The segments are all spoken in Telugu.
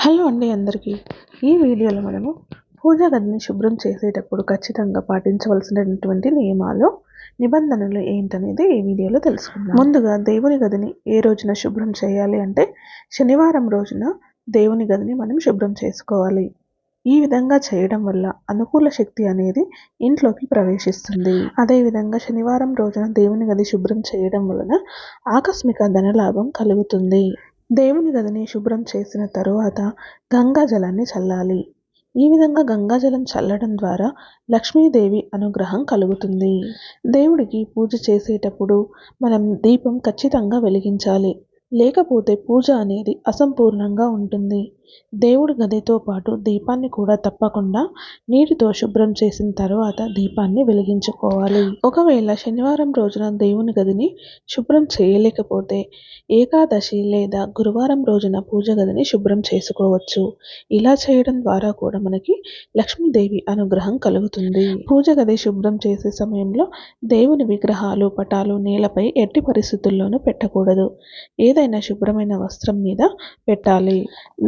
హలో అండి అందరికీ. ఈ వీడియోలో మనము పూజా గదిని శుభ్రం చేసేటప్పుడు ఖచ్చితంగా పాటించవలసినటువంటి నియమాలు, నిబంధనలు ఏంటనేది ఈ వీడియోలో తెలుసుకుందాం. ముందుగా దేవుని గదిని ఏ రోజున శుభ్రం చేయాలి అంటే శనివారం రోజున దేవుని గదిని మనం శుభ్రం చేసుకోవాలి. ఈ విధంగా చేయడం వల్ల అనుకూల శక్తి అనేది ఇంట్లోకి ప్రవేశిస్తుంది. అదేవిధంగా శనివారం రోజున దేవుని గది శుభ్రం చేయడం వలన ఆకస్మిక ధనలాభం కలుగుతుంది. దేవుని గదిని శుభ్రం చేసిన తరువాత గంగా జలాన్ని చల్లాలి. ఈ విధంగా గంగాజలం చల్లడం ద్వారా లక్ష్మీదేవి అనుగ్రహం కలుగుతుంది. దేవుడికి పూజ చేసేటప్పుడు మనం దీపం ఖచ్చితంగా వెలిగించాలి. లేకపోతే పూజ అనేది అసంపూర్ణంగా ఉంటుంది. దేవుడి గదితో పాటు దీపాన్ని కూడా తప్పకుండా నీటితో శుభ్రం చేసిన తర్వాత దీపాన్ని వెలిగించుకోవాలి. ఒకవేళ శనివారం రోజున దేవుని గదిని శుభ్రం చేయలేకపోతే ఏకాదశి లేదా గురువారం రోజున పూజ గదిని శుభ్రం చేసుకోవచ్చు. ఇలా చేయడం ద్వారా కూడా మనకి లక్ష్మీదేవి అనుగ్రహం కలుగుతుంది. పూజ గది శుభ్రం చేసే సమయంలో దేవుని విగ్రహాలు, పటాలు నేలపై ఎట్టి పరిస్థితుల్లోనూ పెట్టకూడదు. ఏదైనా శుభ్రమైన వస్త్రం మీద పెట్టాలి.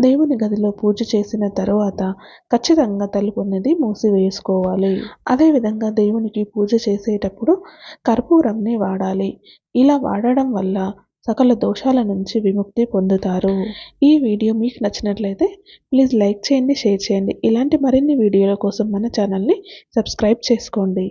దేవుని గదిలో పూజ చేసిన తరువాత ఖచ్చితంగా తలుపు అనేది మూసివేసుకోవాలి. అదేవిధంగా దేవునికి పూజ చేసేటప్పుడు కర్పూరంని వాడాలి. ఇలా వాడడం వల్ల సకల దోషాల నుంచి విముక్తి పొందుతారు. ఈ వీడియో మీకు నచ్చినట్లయితే ప్లీజ్ లైక్ చేయండి, షేర్ చేయండి. ఇలాంటి మరిన్ని వీడియోల కోసం మన ఛానల్ని సబ్స్క్రైబ్ చేసుకోండి.